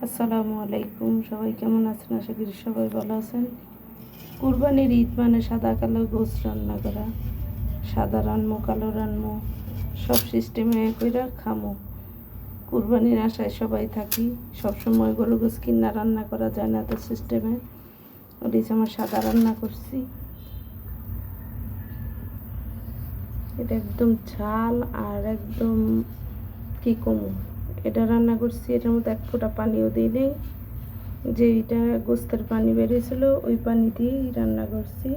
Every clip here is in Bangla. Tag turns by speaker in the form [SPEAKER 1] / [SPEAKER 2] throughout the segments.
[SPEAKER 1] আসসালামু আলাইকুম। সবাই কেমন আছেন? আশা করি সবাই ভালো আছেন। কুরবানির ঈদ মানে সাদা কালো গোশ রান্না করা, সাদা রানমো কালো রানমো সব সিস্টেমে কইরা খামো। কুরবানির আশায় সবাই থাকি, সবসময় গরু গোশ কিনা রান্না করা যায় না তো সিস্টেমে। ওটি আমার সাদা রান্না করছি, এটা একদম ঝাল আর একদম কি কমু। এটা রান্না করছি, এটার মধ্যে এক ফোঁটা পানিও দিই নেই, যে এটা গোস্তের পানি বেরিয়েছিল ওই পানি দিয়েই রান্না করছি।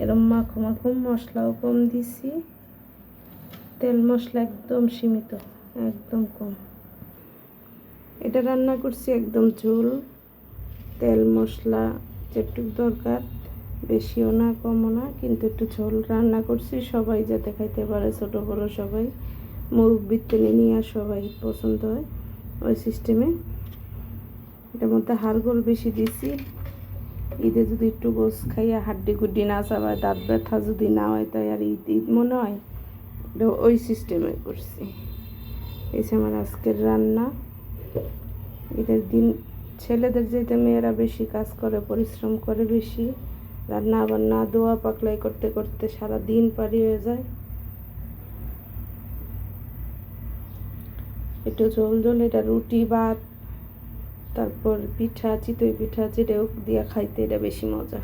[SPEAKER 1] এরম মাখো মাখো, মশলাও কম দিছি, তেল মশলা একদম সীমিত, একদম কম। এটা রান্না করছি একদম ঝোল, তেল মশলা যেটুকু দরকার, বেশিও না কমও না, কিন্তু একটু ঝোল রান্না করছি সবাই যাতে খাইতে পারে, ছোটো বড় সবাই, মুরব্বির টেনে নিয়ে সবাই পছন্দ হয় ওই সিস্টেমে। এটার মধ্যে হাড়গোড় বেশি দিছি, ঈদে যদি একটু গোস খাইয়া হাড্ডি গুড্ডি না চাবায়, দাঁত ব্যথা যদি না হয়, তাই আর ঈদ ঈদ মনে হয়, এটা ওই সিস্টেমে করছি। এই আমার আজকের রান্না। ঈদের দিন ছেলেদের যেতে মেয়েরা বেশি কাজ করে, পরিশ্রম করে বেশি, রান্না বান্না দোয়া পাকলাই করতে করতে সারা দিন পারি হয়ে যায়। একটু ঝোল ঝোল, এটা রুটি ভাত, তারপর পিঠা, চিতই পিঠা, যেটাও দিয়া খাইতে এটা বেশি মজা।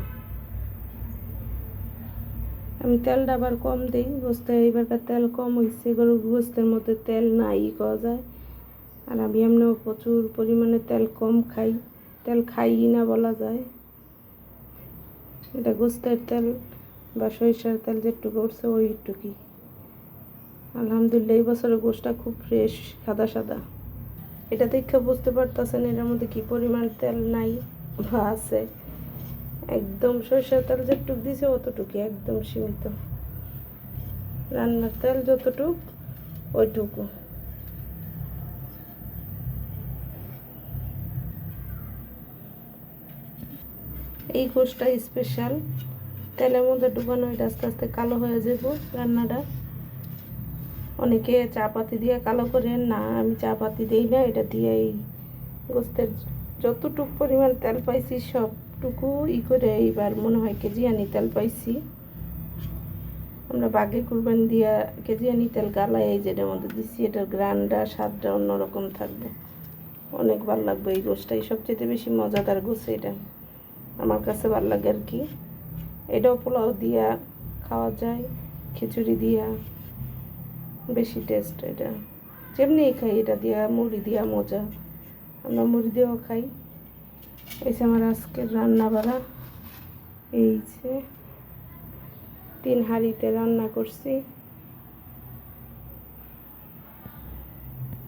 [SPEAKER 1] আমি তেলটা আবার কম দিই গোস্তে, এইবারকার তেল কম হয়েছে, গরুর গোস্তের মধ্যে তেল নাই খাওয়া যায়। আর আমি এমনিও প্রচুর পরিমাণে তেল কম খাই, তেল খাই না বলা যায়। এটা গোস্তের তেল বা সরিষার তেল যেটুকু উঠছে ওইটুকুই। আলহামদুলিল্লাহ এই বছরের গোশটা খুব ফ্রেশ, সাদা সাদা। এটা দেখে বুঝতে পারতেছেন এটার মধ্যে কি পরিমাণ তেল নাই বা আছে। একদম সরিষার তেল যেটুকু দিছে অতটুকু, একদম সীমিত। রান্নার তেল যতটুক ওইটুকু। এই গোশটা স্পেশাল, তেলের মধ্যে ডুবানো, এটা আস্তে আস্তে কালো হয়ে যাব রান্নাটা। অনেকে চা পাতি দিয়ে কালো করে, না আমি চা পাতি দিই না, এটা দিয়ে এই গোস্তের যতটুক পরিমাণ তেল পাইছি সবটুকু করে এইবার মনে হয় কেজি আনি তেল পাইছি। আমরা বাগে কুরবানি দিয়া কেজি আনি তেল গালায় এই যেটার মধ্যে দিচ্ছি, এটার গ্রানটা স্বাদটা অন্যরকম থাকবে, অনেক ভালো লাগবে। এই গোশটাই সবচেয়ে বেশি মজাদার গোশ, এটা আমার কাছে ভালো লাগে আর কি। এটাও পোলাও দিয়া খাওয়া যায়, খিচুড়ি দিয়া বেশি টেস্ট। এটা যেমনি খাই, এটা দিয়া মুড়ি দিয়া মজা, আমরা মুড়ি দিয়েও খাই। এই যে আমার আজকের রান্না বাড়া, এই যে 3 হাঁড়িতে রান্না করছি।